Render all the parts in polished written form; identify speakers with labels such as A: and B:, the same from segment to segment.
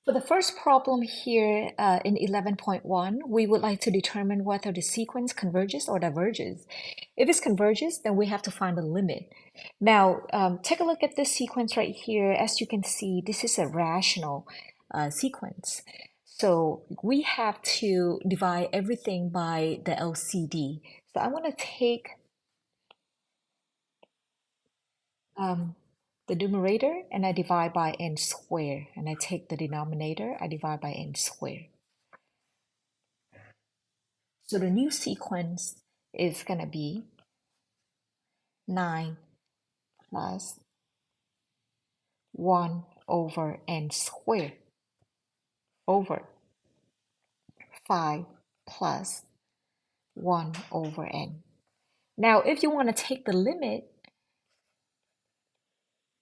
A: For the first problem here in 11.1, we would like to determine whether the sequence converges or diverges. If it converges, then we have to find the limit. Now, take a look at this sequence right here. As you can see, this is a rational sequence. So we have to divide everything by the LCD. So I'm going to take um, the numerator and I divide by n squared. And I take the denominator, I divide by n squared. So the new sequence is going to be 9 plus 1 over n squared over 5 plus 1 over n. Now, if you want to take the limit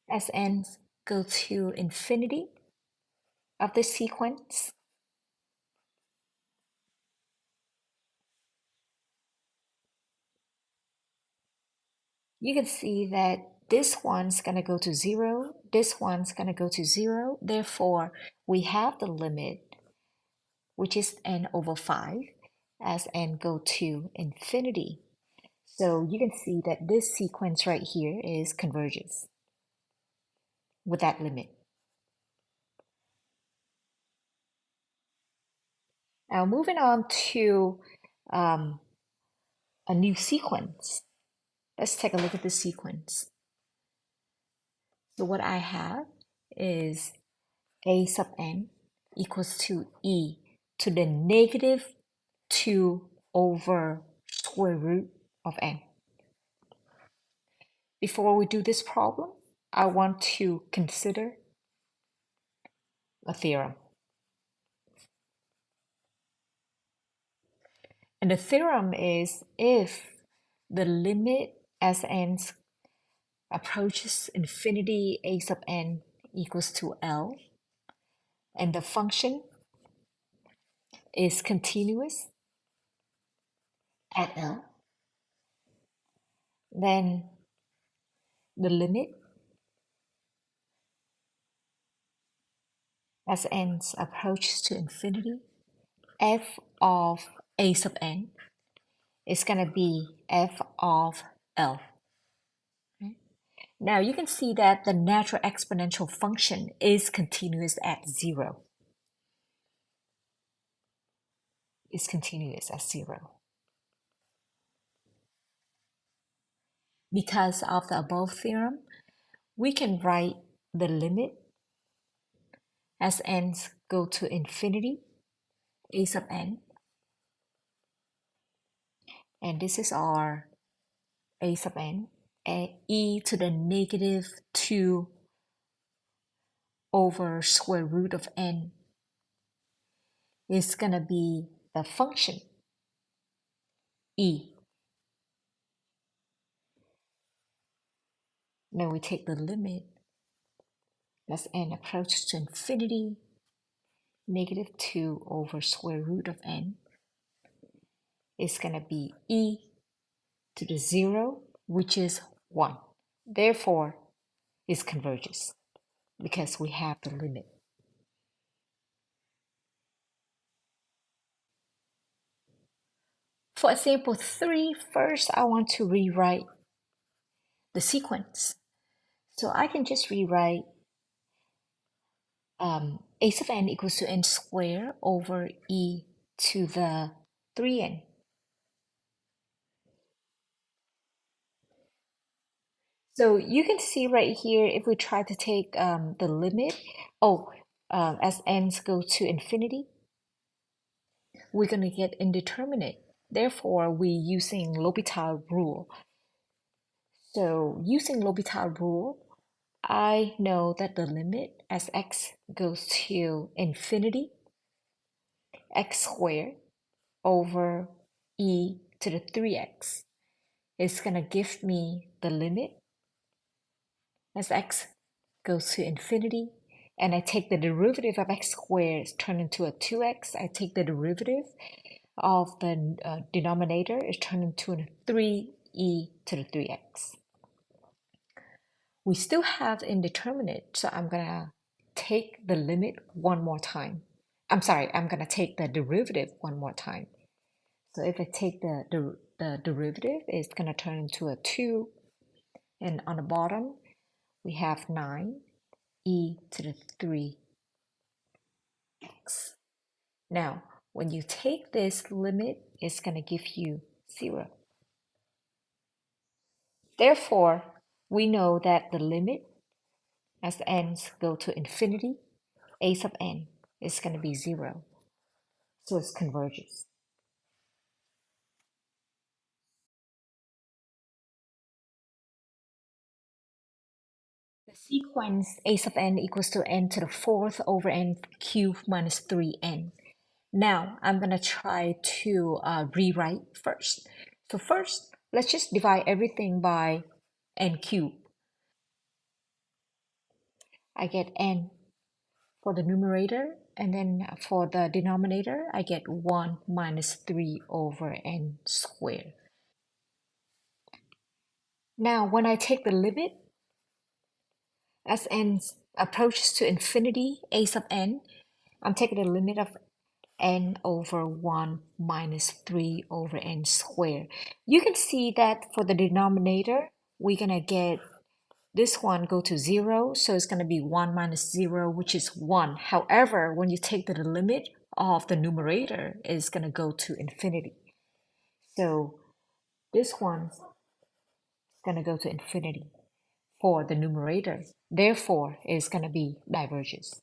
A: as n go to infinity of this sequence, you can see that this one's going to go to 0, this one's going to go to 0. Therefore, we have the limit, which is n over 5, as n go to infinity. So you can see that this sequence right here is converges with that limit. Now moving on to a new sequence. Let's take a look at the sequence. So what I have is a sub n equals to e to the negative 2 over square root of n. Before we do this problem, I want to consider a theorem. And the theorem is if the limit as n approaches infinity, a sub n equals to L, and the function is continuous at L, then the limit as n approaches to infinity, f of a sub n is going to be f of L. Okay? Now you can see that the natural exponential function is continuous at 0. Is continuous at 0. Because of the above theorem, we can write the limit as n go to infinity, a sub n, and this is our a sub n, e to the negative 2 over square root of n is going to be the function e. Now we take the limit as n approaches to infinity, negative 2 over square root of n is going to be e to the 0, which is 1. Therefore, it converges because we have the limit. For example 3, first I want to rewrite the sequence. So I can just rewrite a sub n equals to n squared over e to the 3n. So you can see right here, if we try to take the limit, as n's go to infinity, we're going to get indeterminate. Therefore, we're using L'Hopital rule. So using L'Hopital rule, I know that the limit as x goes to infinity, x squared over e to the 3x is going to give me the limit as x goes to infinity, and I take the derivative of x squared is turned into a 2x. I take the derivative of the denominator is turned into a 3e to the 3x. We still have indeterminate, so I'm going to take the limit one more time. I'm sorry, I'm going to take the derivative one more time. So if I take the derivative, it's going to turn into a 2. And on the bottom, we have 9 e to the 3x. Now, when you take this limit, it's going to give you 0. Therefore, we know that the limit as n's go to infinity, a sub n is going to be 0. So it converges. The sequence a sub n equals to n to the 4th over n cubed minus 3n. Now I'm going to try to rewrite first. So first, let's just divide everything by n cubed. I get n for the numerator, and then for the denominator, I get 1 minus 3 over n squared. Now, when I take the limit, as n approaches to infinity, a sub n, I'm taking the limit of n over 1 minus 3 over n squared. You can see that for the denominator, we're going to get this one go to 0, so it's going to be 1 minus 0, which is 1. However, when you take the limit of the numerator, it's going to go to infinity. So this one's going to go to infinity for the numerator. Therefore, it's going to be diverges.